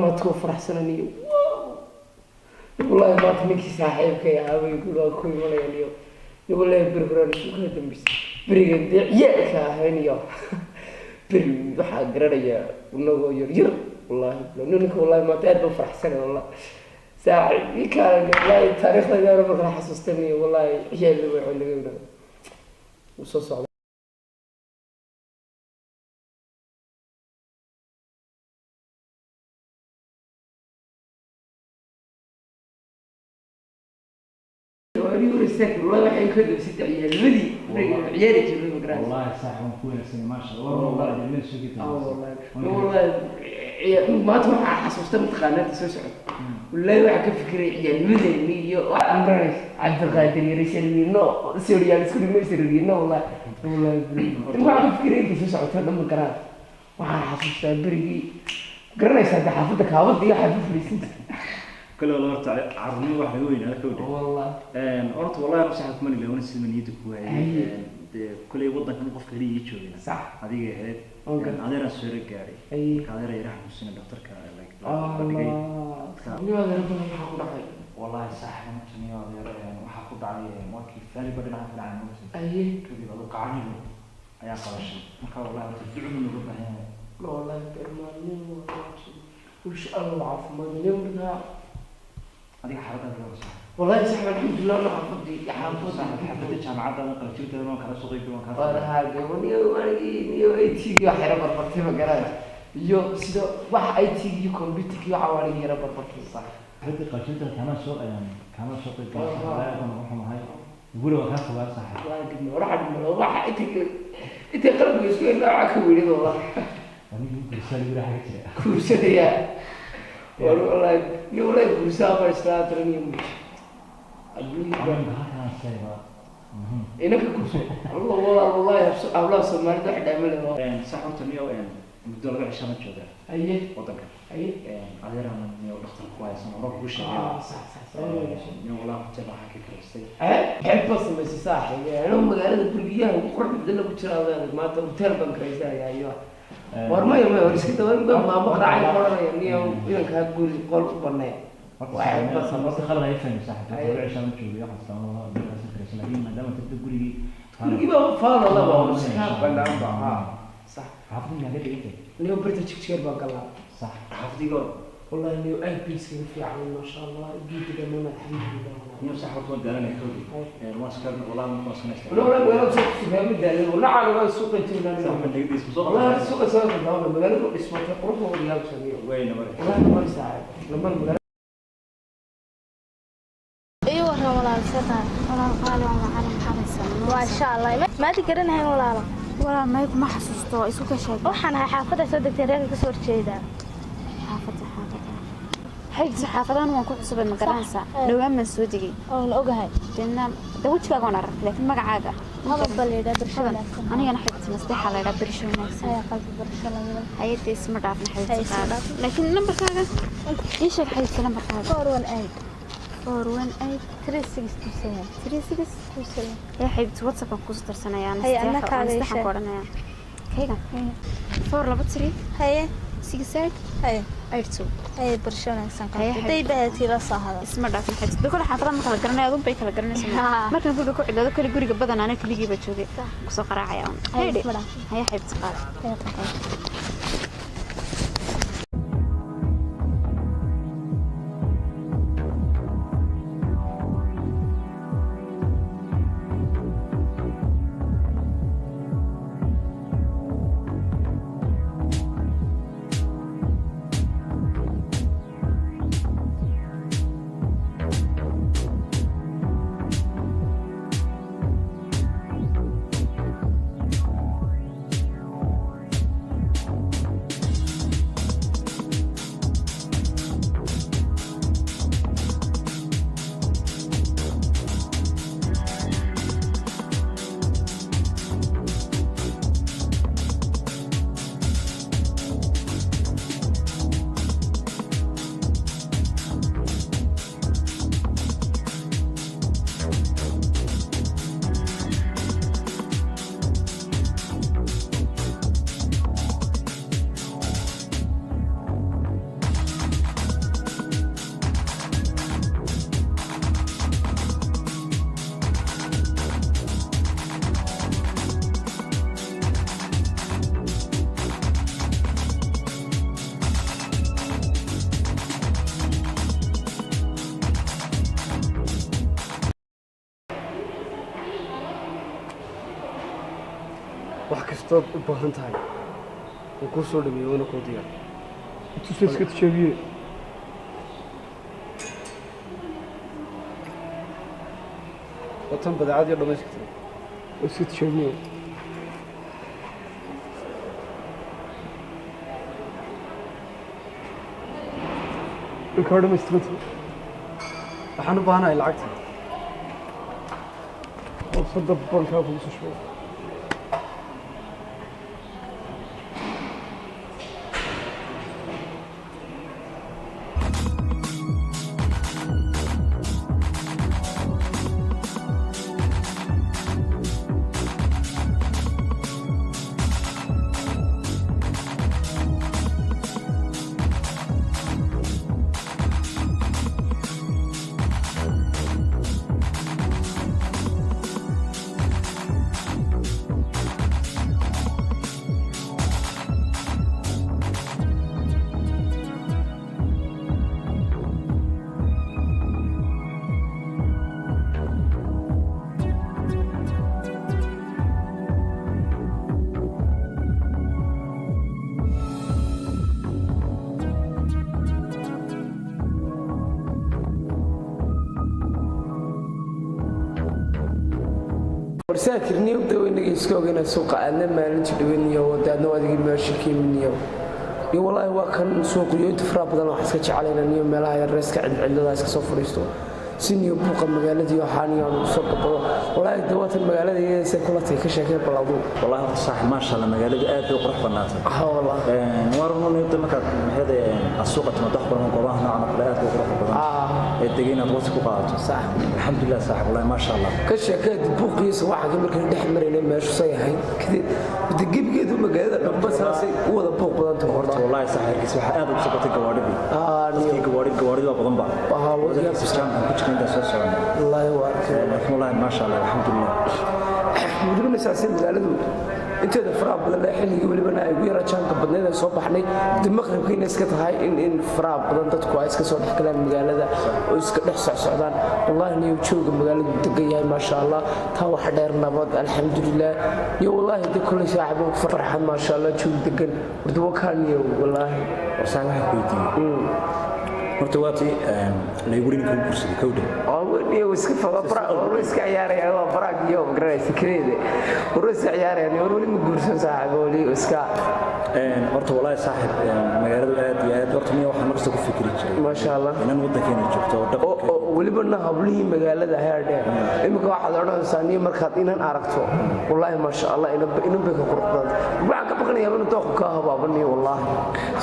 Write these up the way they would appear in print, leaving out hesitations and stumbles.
imaadkoo faraxsananiyo والله ما تمشي صاحبك يا أبي يقول أخوي ولا اليوم يقول له برهران شو كذا تمشي بريغن يا كاهنيو بري حق رأي ونقول ير والله لأنك والله ما تعرف فرح سنة والله ساعة كان والله تاريخ لا يعرف راح حسستني والله يا اللي ويقول لي وصوص والله waxay ka dibsitay ciyaalmadii ciyaari jiray magaraan والله صح ونكون سنة ما شاء الله والله جميل شو قلت والله ما تروح حسوست متخانات soo socod wallahi waxa ka fikiray ciyaalmadii iyo amray عبد القادر يرسلني سوريا اسكو ما يسرينا والله waxa ka fikiray intii soo socotay dhan magaraan waxa xasuustaa berigi garanaysa xaafada kaawada iyo xaafada fariisinta كل والله أرت عرني واحد وين هذا كله والله أرت والله أنا صاحب كمان اللي هو نسي من يدك وهاي كل يوضح كم قف كلي يشوفين صح هذه هاد هذا رأس فرق جاري هذا يروح مسنا دكتور كلاك والله صح أنا مسني هذا وحقود عليه ماكي ثاني بدنا نحفل عن نفسي كذي بدو قاعني له أيام قرش ما كان والله تدعو من ربع هنا لا والله كرماني وش الله عفوا ما نمرنا هذه حركة كذا صح والله صح الحمد لله أنا حفظي حافظ حفظت جامعات أنا قلت له أنا كذا صغير كذا كذا والله هذا ونيو أيتي حيرة بربطي مقران يو سيدا واحد أيتي يو كمبيوتر كيو حوالي حيرة بربطي صح حتى قلت له كمان شغل يعني كمان شغل كذا لا أنا أروح هاي يقولوا كذا خلاص صح واحد أنت قلبي يسوي لا عكوي والله يعني كرسال يقول حاجة كرسال يا والله يقول لك كرسال برسالة ترى يمشي إنك كرسال والله أولاد سمعت واحد عمله صح أنت مية وين بدو لقى عشان تجدا أيه وضعك أيه عذرا من مية ودكتور كويس أنا روح وش صح مية والله كنت بحكي كرسال حب بس ما صح يعني أنا مقالة البرجية وقرب بدنا كتير هذا ما تربى كرسال يا أيوه ورمي ما ورسكت ما بقرا عين قرر يعني إذا كان تقول قلب برناه واحد بس خلنا يفهم صح تقول عشان تشوف يا حسن الله بس كرسال لكن ما دام تقولي تقولي بقى فاضل الله بقى ولا صح حافظني على كده اليوم بريت تشكير بقى الله صح حافظي قول والله اليوم بي سي في عون ما شاء الله جيت كمان الحمد لله اليوم صح وقت قالنا يحودي الواسكر والله ما وصلنا ولا سوق فهم الدليل ولا على السوق تينا صح من دقيقة اسمه والله السوق سوق الدولة مقالة اسمه تقرب وريال سمير وين والله ما يساعد لما المقالة ايوه والله سنة والله قال والله على محمد ما شاء الله ما تقرنها والله ما يكون ما حسستو اسو كشاك waxaan xaafada soo degtay reerka ka soo horjeeda xaafada حيث حافظان وان كنت سبب مقرانسا لو ما سودي او اوغاي دينا دوجكا وانا عرفت لكن مغعاغا هذا بليدا برشلونه انا حبت مصلحه لا برشلونه اي قلب برشلونه هيدي اسم دافن حيث لكن نمبر كاغا ايش الحيث نمبر كاغا 418 418 3627 3627 يا حبيبتي واتساب كوستر سنه يعني هي انا كاغا قرنايا كيغا 423 هي 68 هي أيرتو هي برشلونة سانكا هي بهتي لا صاحبة اسمه دافن حيث بكل حافظة ما كلا قرنايا أظن بيكلا قرنايا ما كان يقول لكم إذا ذكر يقول قبضنا أنا كلي جيبت شو ذي كسر قراعة يوم هي حبيبتي قال wax kastoo u baahan tahay oo ku soo dhameeyo wana ku diyaar intuu iska tijaabiyey watan badeecad iyo dhammaystirtay oo iska tijaabiyey الكارد مسترد waxaan u baahanahay lacagta oo saddex banka ku soo shubay warsaakirni u daweynaga iska ogana suuqa aadna maalintii dhaweynayo wadaadna adigii meeshii niyo iyo wallahi waa kan suuqiyo inta fara badan wax iska jeclayna niyo meelaha yar reeska cidcilada iska soo fariisto siniyo buuqa magaaladii waxaan iyo soo qabado wallahi dawatan magaalada iyo say kula tay ka sheekay baladu wallahi صح ما شاء الله magaalada aad bay qurux banaatay wallahi warno inta marka maxay suuqa madax badan goobaha noocan oo kale aad bay qurux badan ee deegaanka waqti ku qaadato صح alxamdulillah صح wallahi ma sha Allah ka sheekay buuqiisa waxa markay dhex marayna meeshu say ahayd kadib degibgeedu magaalada dhanba saasay u wada buuq badan tahay horta wallahi صح waxa aad u sabatay gawaadhidi gawaadhida badan ba waxa sistem ku jirta soo socon wallahi waa laakiin wallahi ma sha Allah alxamdulillah muddo meeshaasay magaaladu inteeda faraha badan ee xilligii walibana ay ugu yara jaanka badneed ay soo baxnay dib maqribkiina iska tahay in faraha badan dadku ay iska soo dhexgalaan magaalada oo iska dhex socdaan wallahi niyo jooga magaaladu degan yahay ma sha Allah taa wax dheer nabad alxamdulillah iyo wallahi de kulli saaxiib oo farxan ma sha Allah joog degan wardu wakaan iyo wallahi warsaan waxa ku diin horta waati la igu rin ku kursiga kowda oo iska fada faraaq oo iska ciyaaraya waa faraaq iyo magaraysa kareede oo iska ciyaaraya oo wali ma guursan saaxiiboli iska horta wallahi saaxiib magaalada aad iyo aad horta waxaan markasta ku fikiri jiray ma sha Allah inaan wadankeena joogto oo walibana hablihii magaalada heerdheer imika waxaad odhanaysaa niyo markaad inan aragto wallahi ma sha Allah inan bay ka qurxan waxaan ka baqanayaa inuu dooq ka habaabaniyo wallahi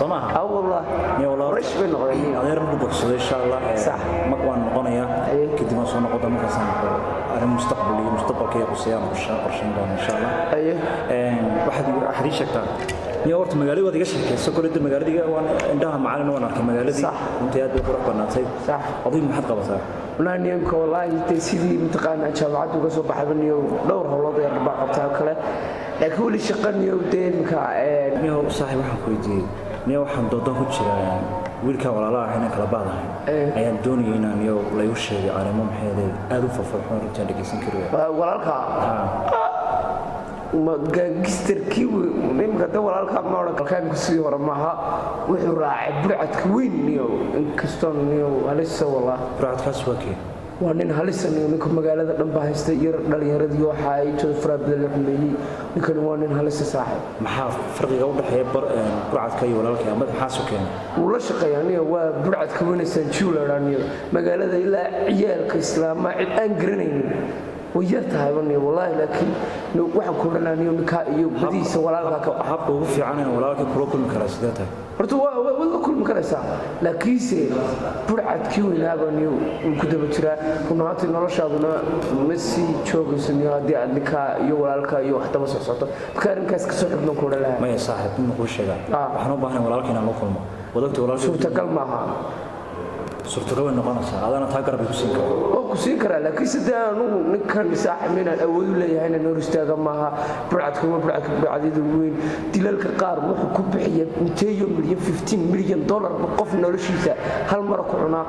samaha wallahi niyo wallahi rash bay noqdeen adeer ku boqsado insha Allah صح ma waan noqonaya kadib aan soo noqdo markaas aan arrin mustaqbalkii ku siyaan qorsheyn doon insha Allah waxaad ii sheegtaa niyo horta magaalada wadiga sheekayso kolleyda magaalada waan indhaha macalin waan arkay magaaladii inta aad bay qurux banaatay صح adigu maxaad qabataa niyoomka wallahi sidii imtixaanka jaamacadda uga soo baxay niyo dhowr howlood ee rabaa qabtaa kale laakiin wali shaqaniyo deemka niyo saaxiib waxaan ku weydiiyay niyo waxaan doodan ku jiraa wiilka walaalaha ahayna kala baadahay ayaan doonayay inaan iyo la igu sheegay arrimo maxay aad u fafurxoon runtaan dhageysan karo walaalka ma gangsterkii nimka da walaalka ma oran kalkaanku sidii hore maaha wuxuu raacay burcadka weyn niyo inkastoo niyo halisa wallah burcadkaas waa kee waa nin halisan iyo ninka magaalada dhan baa haysta yar dhalinyaradii waxa ay jooga faraabada la xumeeyey ninkan waa nin halisa saaxiib maxaa farqiga u dhaxeeya burcadka iyo walaalka ama maxaa soo keenay wuu la shaqeeyaa niyo waa burcadka weynaysan juuladaniyo magaalada ilaa ciyaalka islaama cid aan garanaynin ويرتها بني والله لكن waxaan ku dhanaaniyo ninka iyo badiisa walaalka habka ugu fiican ee walaalka kula kulmi kara sideeta horta waa kulmi karaysa laakiinse burcadkii weynaabaniyo ku daba jira runtii noloshaaduna messi joogaysanyo hadii aad ninka iyo walaalka iyo wax daba socdo kaarinkaas ka soo xidhno ku dhalahay ma saaxiib inuu ku sheega waxaan u baahnay walaalka inaan la kulmo wadagta walaalka suurtagal maaha suurtagal way noqonaysaa adana taa garab ku siin karo oo ku siin kara laakiin sidee anigu ninkan saaxiibina awood u leeyahay inaan hor istaaga maaha burcadida weyn dilalka qaar wuxuu ku bixiya $15 milyan qof noloshiisa hal mar ku cunaa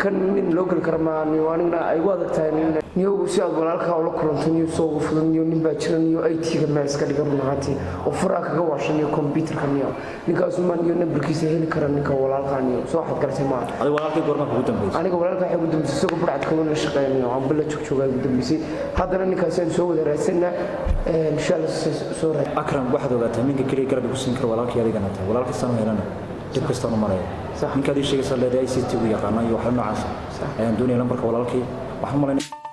kan nin loo gal kara maaha anigna ay u adag tahay niyo si aad walaalka oo la kulanto niyo soo fulan niyo nin baa jiran niyo IT-ga meel iska dhigan runaantii oo faraha kaga washan niyo computer-ka niyo ninkaas ma niyo numberkiisa heli kara ninka walaalka niyo soo xad galtay ma adiga walaalkay goorma ugu dambeysay aniga walaalka waxa ugu dambeysay soo burcad ka wada shaqeynaayo aan balla joogay ugu dambeysay haddana ninkaas aan soo wada raasana insha Allah soo raad akram waxaad ogaataa ninka kaliya garab ku siin karo walaalkay adigana taa walaalka sano helana dib kasta oo maray ninka ay sheegaysa leedahay ICT uu yaqaan iyo waxa noocaas ayaan doonayna marka walaalkay waxaan malaynaa